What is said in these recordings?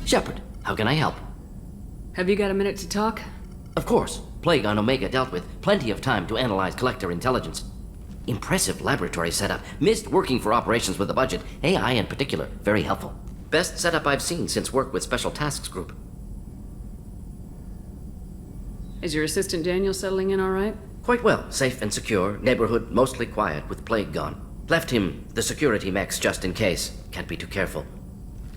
Shepard, how can I help? Have you got a minute to talk? Of course. Plague on Omega dealt with. Plenty of time to analyze collector intelligence. Impressive laboratory setup. Missed working for operations with a budget. AI in particular, very helpful. Best setup I've seen since work with Special Tasks Group. Is your assistant Daniel settling in all right? Quite well. Safe and secure. Neighborhood mostly quiet with Plague gone. Left him the security mechs just in case. Can't be too careful.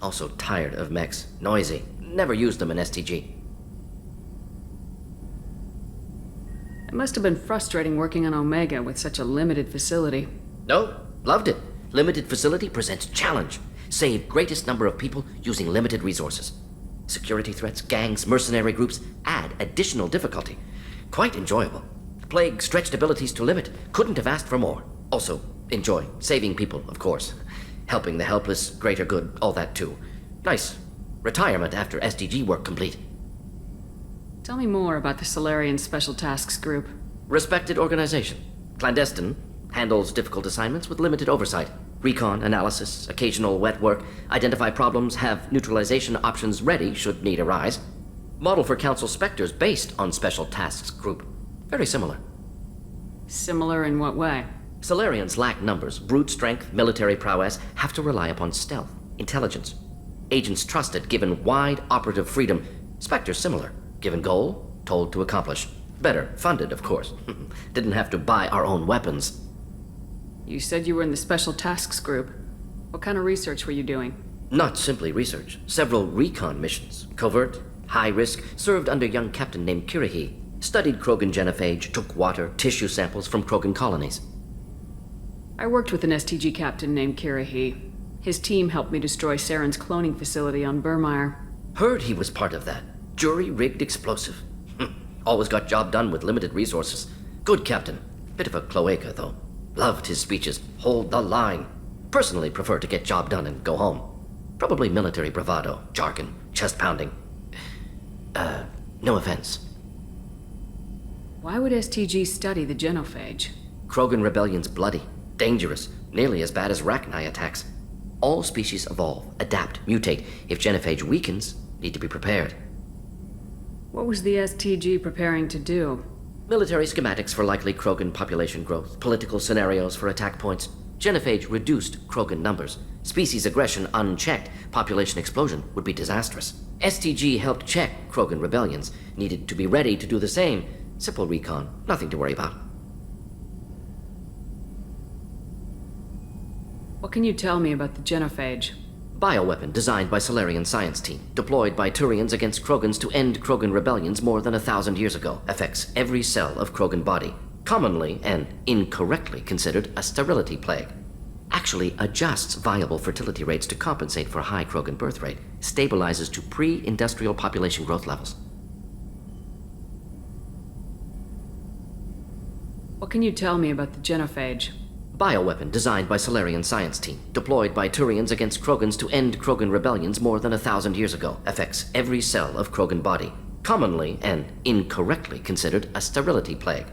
Also tired of mechs. Noisy. Never used them in STG. It must have been frustrating working on Omega with such a limited facility. No, loved it. Limited facility presents challenge. Save greatest number of people using limited resources. Security threats, gangs, mercenary groups add additional difficulty. Quite enjoyable. Plague stretched abilities to limit. Couldn't have asked for more. Also, enjoy. Saving people, of course. Helping the helpless, greater good, all that too. Nice. Retirement after SDG work complete. Tell me more about the Solarian Special Tasks Group. Respected organization. Clandestine. Handles difficult assignments with limited oversight. Recon, analysis, occasional wet work. Identify problems, have neutralization options ready should need arise. Model for Council Spectres based on Special Tasks Group. Very similar. Similar in what way? Solarians lack numbers, brute strength, military prowess, have to rely upon stealth, intelligence. Agents trusted, given wide operative freedom. Spectres similar, given goal, told to accomplish. Better, funded, of course. Didn't have to buy our own weapons. You said you were in the Special Tasks Group. What kind of research were you doing? Not simply research. Several recon missions. Covert, high risk, served under young captain named Kirahi. Studied Krogan genophage, took water, tissue samples from Krogan colonies. I worked with an STG captain named Kirahi. His team helped me destroy Saren's cloning facility on Burmire. Heard he was part of that. Jury-rigged explosive. Always got job done with limited resources. Good captain. Bit of a cloaca, though. Loved his speeches. Hold the line. Personally prefer to get job done and go home. Probably military bravado, jargon, chest pounding. No offense. Why would STG study the genophage? Krogan rebellion's bloody, dangerous, nearly as bad as Rachni attacks. All species evolve, adapt, mutate. If genophage weakens, need to be prepared. What was the STG preparing to do? Military schematics for likely Krogan population growth, political scenarios for attack points. Genophage reduced Krogan numbers. Species aggression unchecked, population explosion would be disastrous. STG helped check Krogan rebellions, needed to be ready to do the same. Simple recon, nothing to worry about. What can you tell me about the genophage? Bioweapon designed by Solarian science team, deployed by Turians against Krogans to end Krogan rebellions more than 1,000 years ago. Affects every cell of Krogan body. Commonly and incorrectly considered a sterility plague. Actually adjusts viable fertility rates to compensate for high Krogan birth rate. Stabilizes to pre-industrial population growth levels. What can you tell me about the genophage? Bioweapon designed by Solarian science team, deployed by Turians against Krogans to end Krogan rebellions more than 1,000 years ago. Affects every cell of Krogan body. Commonly and incorrectly considered a sterility plague.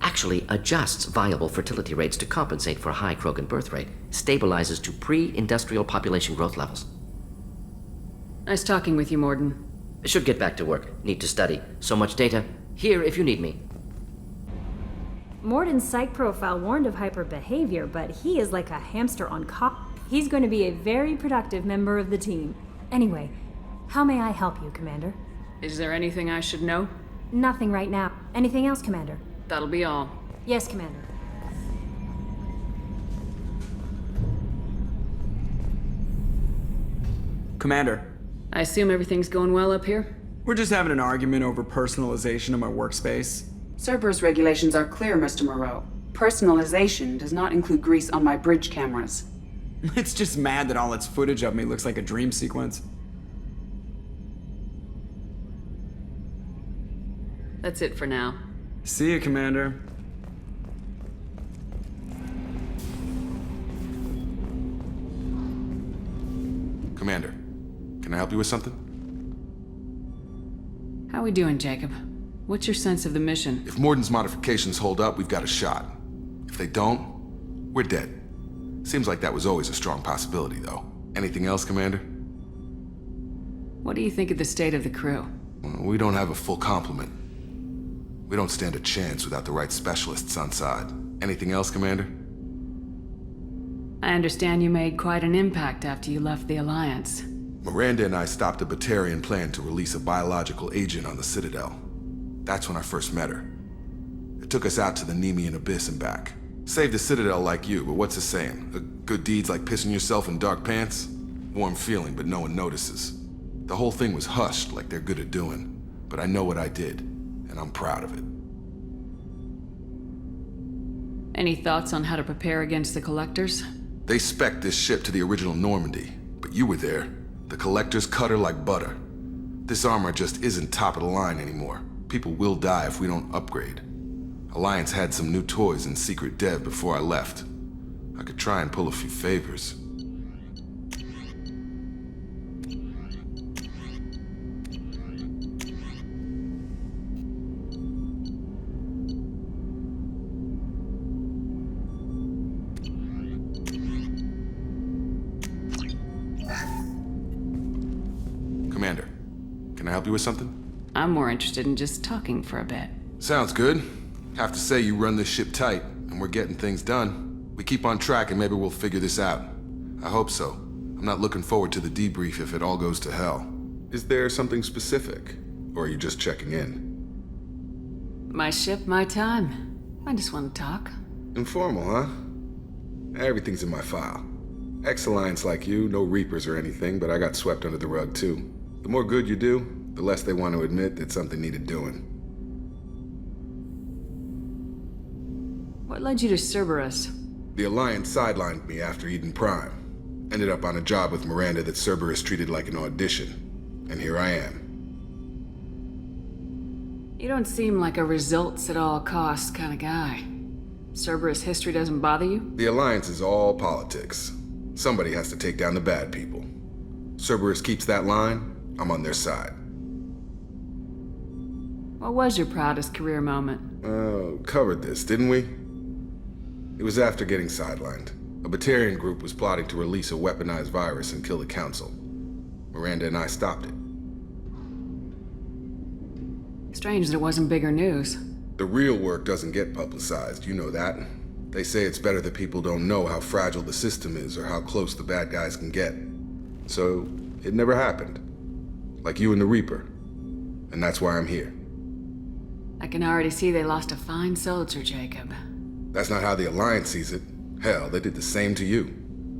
Actually adjusts viable fertility rates to compensate for high Krogan birth rate. Stabilizes to pre-industrial population growth levels. Nice talking with you, Mordin. Should get back to work. Need to study. So much data. Here if you need me. Mordin's psych profile warned of hyper behavior, but he is like a hamster on He's going to be a very productive member of the team. Anyway, how may I help you, Commander? Is there anything I should know? Nothing right now. Anything else, Commander? That'll be all. Yes, Commander. Commander. I assume everything's going well up here? We're just having an argument over personalization of my workspace. Cerberus regulations are clear, Mr. Moreau. Personalization does not include grease on my bridge cameras. It's just mad that all its footage of me looks like a dream sequence. That's it for now. See you, Commander. Commander, can I help you with something? How we doing, Jacob? What's your sense of the mission? If Mordin's modifications hold up, we've got a shot. If they don't, we're dead. Seems like that was always a strong possibility, though. Anything else, Commander? What do you think of the state of the crew? We don't have a full complement. We don't stand a chance without the right specialists on side. Anything else, Commander? I understand you made quite an impact after you left the Alliance. Miranda and I stopped a Batarian plan to release a biological agent on the Citadel. That's when I first met her. It took us out to the Nemean Abyss and back. Saved the Citadel like you, but what's the saying? A good deed's like pissing yourself in dark pants? Warm feeling, but no one notices. The whole thing was hushed like they're good at doing. But I know what I did, and I'm proud of it. Any thoughts on how to prepare against the Collectors? They spec'd this ship to the original Normandy, but you were there. The Collectors cut her like butter. This armor just isn't top of the line anymore. People will die if we don't upgrade. Alliance had some new toys in secret dev before I left. I could try and pull a few favors. Commander, can I help you with something? I'm more interested in just talking for a bit. Sounds good. Have to say you run this ship tight, and we're getting things done. We keep on track and maybe we'll figure this out. I hope so. I'm not looking forward to the debrief if it all goes to hell. Is there something specific? Or are you just checking in? My ship, my time. I just want to talk. Informal, huh? Everything's in my file. Ex-Alliance like you, no Reapers or anything, but I got swept under the rug too. The more good you do, the less they want to admit that something needed doing. What led you to Cerberus? The Alliance sidelined me after Eden Prime. Ended up on a job with Miranda that Cerberus treated like an audition. And here I am. You don't seem like a results-at-all-costs kind of guy. Cerberus history doesn't bother you? The Alliance is all politics. Somebody has to take down the bad people. Cerberus keeps that line, I'm on their side. What was your proudest career moment? Covered this, didn't we? It was after getting sidelined. A Batarian group was plotting to release a weaponized virus and kill the Council. Miranda and I stopped it. Strange that it wasn't bigger news. The real work doesn't get publicized, you know that. They say it's better that people don't know how fragile the system is or how close the bad guys can get. So, it never happened. Like you and the Reaper. And that's why I'm here. I can already see they lost a fine soldier, Jacob. That's not how the Alliance sees it. Hell, they did the same to you.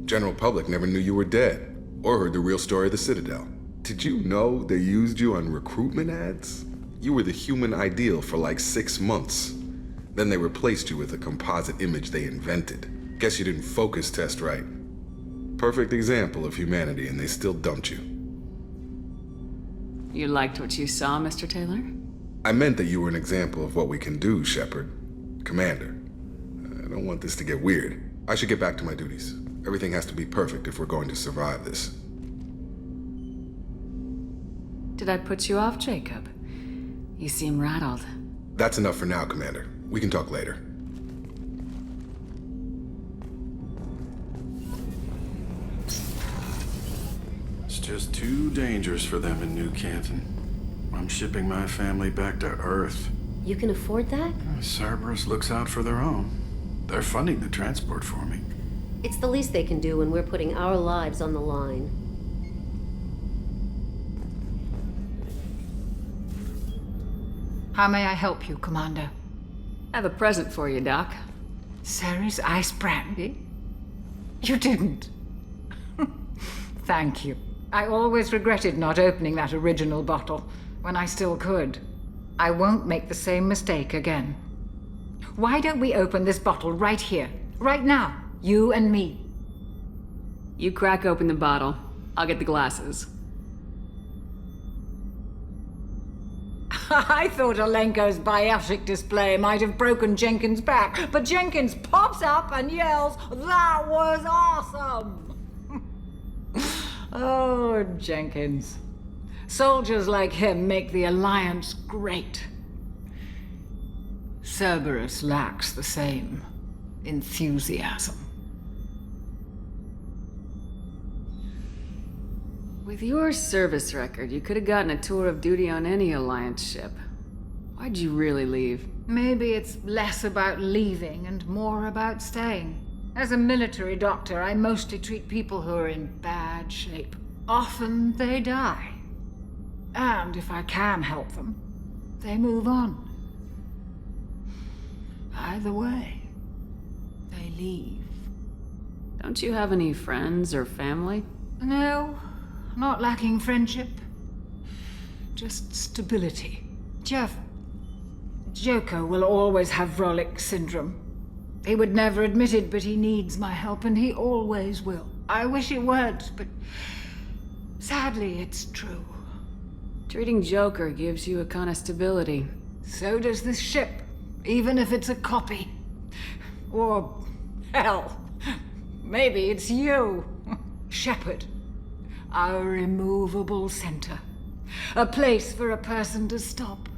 General public never knew you were dead, or heard the real story of the Citadel. Did you know they used you on recruitment ads? You were the human ideal for like 6 months. Then they replaced you with a composite image they invented. Guess you didn't focus test right. Perfect example of humanity, and they still dumped you. You liked what you saw, Mr. Taylor? I meant that you were an example of what we can do, Shepard. Commander. I don't want this to get weird. I should get back to my duties. Everything has to be perfect if we're going to survive this. Did I put you off, Jacob? You seem rattled. That's enough for now, Commander. We can talk later. It's just too dangerous for them in New Canton. I'm shipping my family back to Earth. You can afford that? Cerberus looks out for their own. They're funding the transport for me. It's the least they can do when we're putting our lives on the line. How may I help you, Commander? I have a present for you, Doc. Sarah's ice brandy? You didn't. Thank you. I always regretted not opening that original bottle when I still could. I won't make the same mistake again. Why don't we open this bottle right here, right now, you and me? You crack open the bottle. I'll get the glasses. I thought Alenko's biotic display might have broken Jenkins' back, but Jenkins pops up and yells, "That was awesome!" Oh, Jenkins. Soldiers like him make the Alliance great. Cerberus lacks the same enthusiasm. With your service record, you could have gotten a tour of duty on any Alliance ship. Why'd you really leave? Maybe it's less about leaving and more about staying. As a military doctor, I mostly treat people who are in bad shape. Often they die. And if I can help them, they move on. Either way, they leave. Don't you have any friends or family? No, not lacking friendship. Just stability. Jeff, Joker will always have Vrolic syndrome. He would never admit it, but he needs my help, and he always will. I wish it weren't, but sadly, it's true. Treating Joker gives you a kind of stability. So does this ship, even if it's a copy. Or, hell, maybe it's you, Shepard. Our immovable center. A place for a person to stop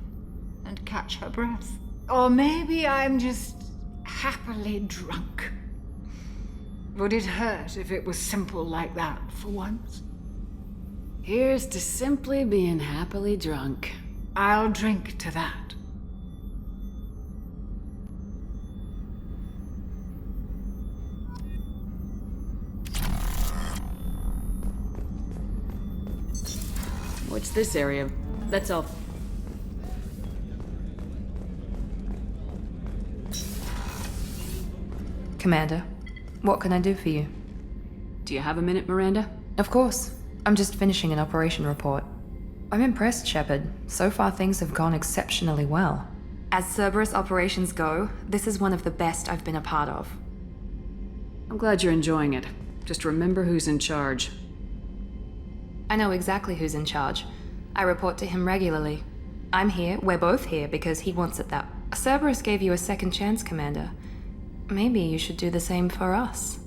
and catch her breath. Or maybe I'm just happily drunk. Would it hurt if it was simple like that for once? Here's to simply being happily drunk. I'll drink to that. What's this area? That's all. Commander, what can I do for you? Do you have a minute, Miranda? Of course. I'm just finishing an operation report. I'm impressed, Shepard. So far things have gone exceptionally well. As Cerberus operations go, this is one of the best I've been a part of. I'm glad you're enjoying it. Just remember who's in charge. I know exactly who's in charge. I report to him regularly. I'm here, we're both here, because he wants it that. Cerberus gave you a second chance, Commander. Maybe you should do the same for us.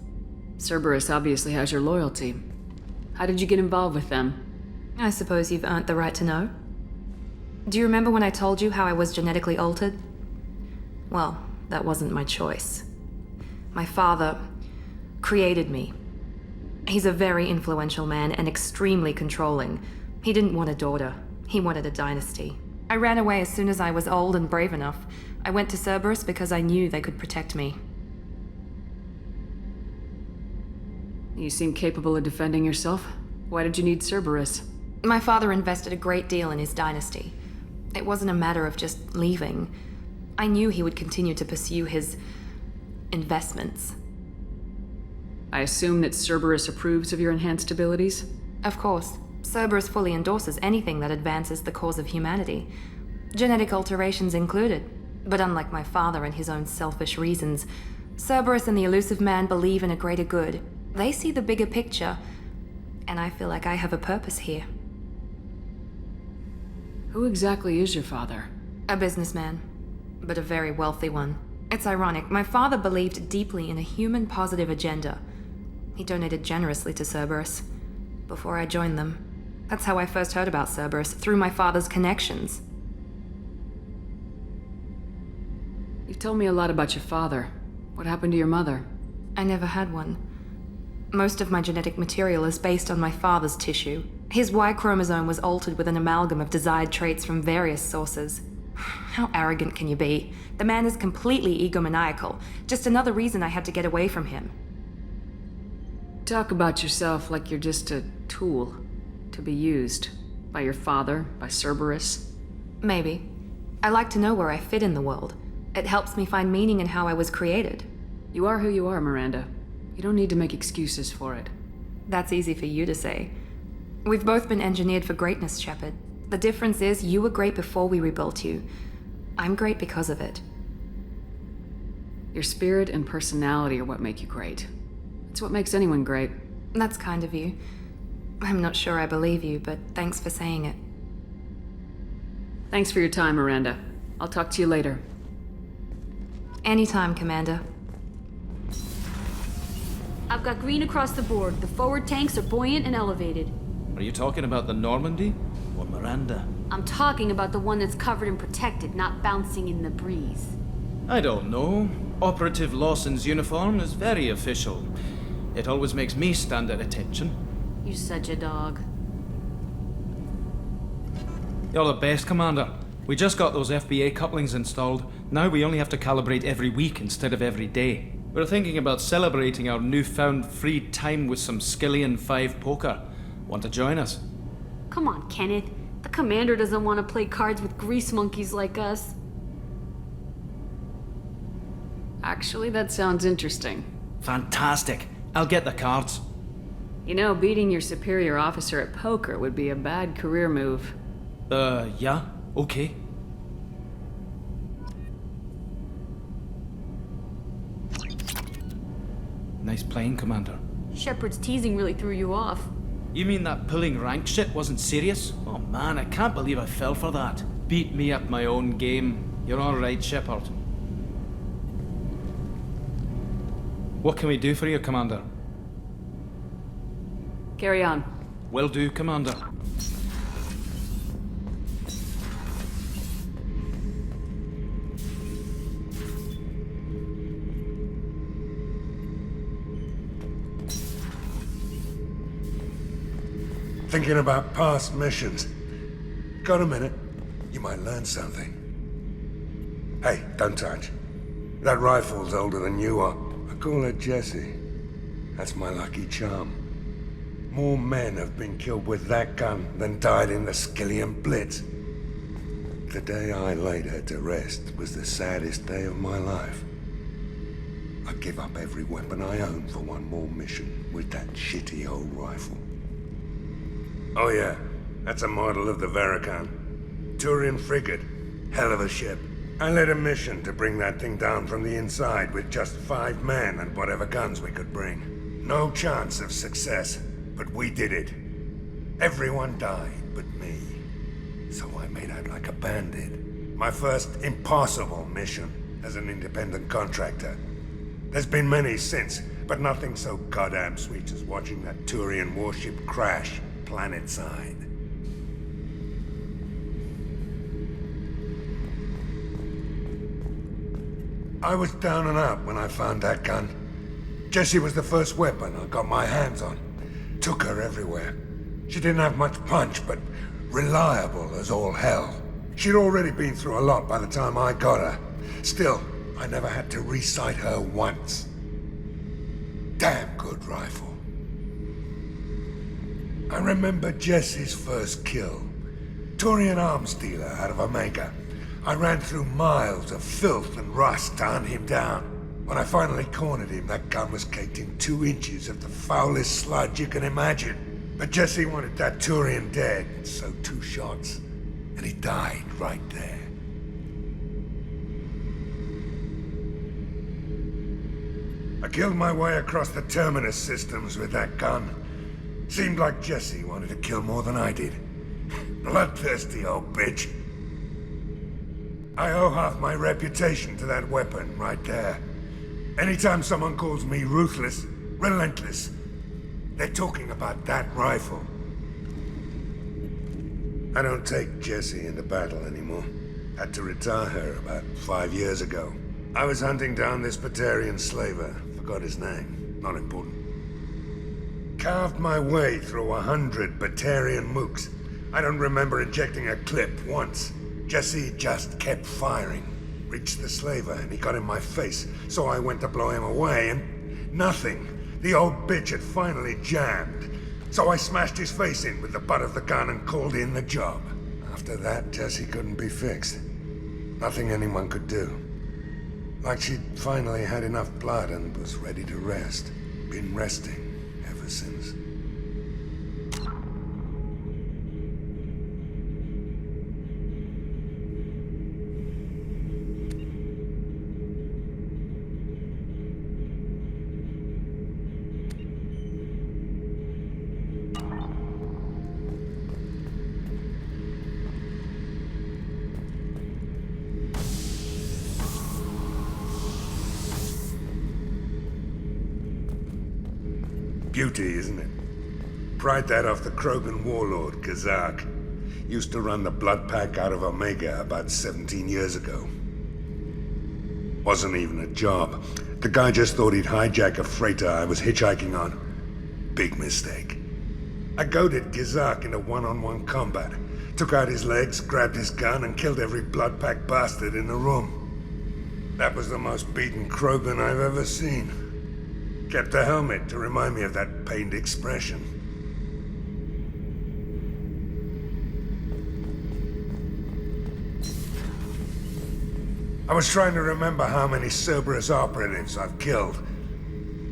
Cerberus obviously has your loyalty. How did you get involved with them? I suppose you've earned the right to know. Do you remember when I told you how I was genetically altered? Well, that wasn't my choice. My father created me. He's a very influential man and extremely controlling. He didn't want a daughter. He wanted a dynasty. I ran away as soon as I was old and brave enough. I went to Cerberus because I knew they could protect me. You seem capable of defending yourself. Why did you need Cerberus? My father invested a great deal in his dynasty. It wasn't a matter of just leaving. I knew he would continue to pursue his investments. I assume that Cerberus approves of your enhanced abilities? Of course. Cerberus fully endorses anything that advances the cause of humanity. Genetic alterations included. But unlike my father and his own selfish reasons, Cerberus and the Elusive Man believe in a greater good. They see the bigger picture, and I feel like I have a purpose here. Who exactly is your father? A businessman, but a very wealthy one. It's ironic, my father believed deeply in a human-positive agenda. He donated generously to Cerberus before I joined them. That's how I first heard about Cerberus, through my father's connections. You've told me a lot about your father. What happened to your mother? I never had one. Most of my genetic material is based on my father's tissue. His Y chromosome was altered with an amalgam of desired traits from various sources. How arrogant can you be? The man is completely egomaniacal. Just another reason I had to get away from him. Talk about yourself like you're just a tool to be used by your father, by Cerberus. Maybe. I like to know where I fit in the world. It helps me find meaning in how I was created. You are who you are, Miranda. You don't need to make excuses for it. That's easy for you to say. We've both been engineered for greatness, Shepard. The difference is you were great before we rebuilt you. I'm great because of it. Your spirit and personality are what make you great. It's what makes anyone great. That's kind of you. I'm not sure I believe you, but thanks for saying it. Thanks for your time, Miranda. I'll talk to you later. Anytime, Commander. I've got green across the board. The forward tanks are buoyant and elevated. Are you talking about the Normandy or Miranda? I'm talking about the one that's covered and protected, not bouncing in the breeze. I don't know. Operative Lawson's uniform is very official. It always makes me stand at attention. You're such a dog. You're the best, Commander. We just got those FBA couplings installed. Now we only have to calibrate every week instead of every day. We're thinking about celebrating our newfound free time with some Skillian 5 poker. Want to join us? Come on, Kenneth. The Commander doesn't want to play cards with grease monkeys like us. Actually, that sounds interesting. Fantastic. I'll get the cards. You know, beating your superior officer at poker would be a bad career move. Yeah? Okay. Nice playing, Commander. Shepard's teasing really threw you off. You mean that pulling rank shit wasn't serious? Oh man, I can't believe I fell for that. Beat me at my own game. You're alright, Shepard. What can we do for you, Commander? Carry on. Will do, Commander. Thinking about past missions. Got a minute? You might learn something. Hey, don't touch. That rifle's older than you are. I call her Jessie. That's my lucky charm. More men have been killed with that gun than died in the Skillian Blitz. The day I laid her to rest was the saddest day of my life. I'd give up every weapon I own for one more mission with that shitty old rifle. Oh yeah, that's a model of the Veracon. Turian frigate. Hell of a ship. I led a mission to bring that thing down from the inside with just 5 men and whatever guns we could bring. No chance of success, but we did it. Everyone died but me. So I made out like a bandit. My first impossible mission as an independent contractor. There's been many since, but nothing so goddamn sweet as watching that Turian warship crash planet-side. I was down and out when I found that gun. Jessie was the first weapon I got my hands on. Took her everywhere. She didn't have much punch, but reliable as all hell. She'd already been through a lot by the time I got her. Still, I never had to re-sight her once. Damn good rifle. I remember Jessie's first kill. Turian arms dealer out of Omega. I ran through miles of filth and rust to hunt him down. When I finally cornered him, that gun was caked in 2 inches of the foulest sludge you can imagine. But Jessie wanted that Turian dead, so 2 shots. And he died right there. I killed my way across the Terminus systems with that gun. Seemed like Jessie wanted to kill more than I did. Bloodthirsty old bitch. I owe half my reputation to that weapon right there. Anytime someone calls me ruthless, relentless, they're talking about that rifle. I don't take Jessie into battle anymore. Had to retire her about 5 years ago. I was hunting down this Batarian slaver. Forgot his name. Not important. Carved my way through 100 Batarian mooks. I don't remember ejecting a clip once. Jessie just kept firing. Reached the slaver and he got in my face, so I went to blow him away and nothing. The old bitch had finally jammed. So I smashed his face in with the butt of the gun and called in the job. After that, Jessie couldn't be fixed. Nothing anyone could do. Like she'd finally had enough blood and was ready to rest. Been resting ever since. Beauty, isn't it? Pried that off the Krogan warlord, Kazak. Used to run the blood pack out of Omega about 17 years ago. Wasn't even a job. The guy just thought he'd hijack a freighter I was hitchhiking on. Big mistake. I goaded Gizak into one-on-one combat. Took out his legs, grabbed his gun, and killed every blood-packed bastard in the room. That was the most beaten Krogan I've ever seen. Kept a helmet to remind me of that pained expression. I was trying to remember how many Cerberus operatives I've killed.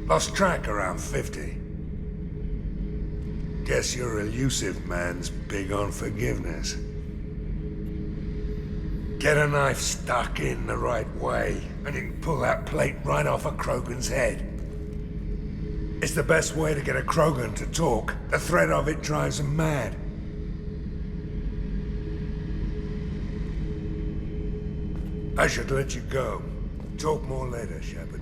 Lost track around 50. Guess your elusive man's big on forgiveness. Get a knife stuck in the right way, and you can pull that plate right off a Krogan's head. It's the best way to get a Krogan to talk. The threat of it drives him mad. I should let you go. Talk more later, Shepard.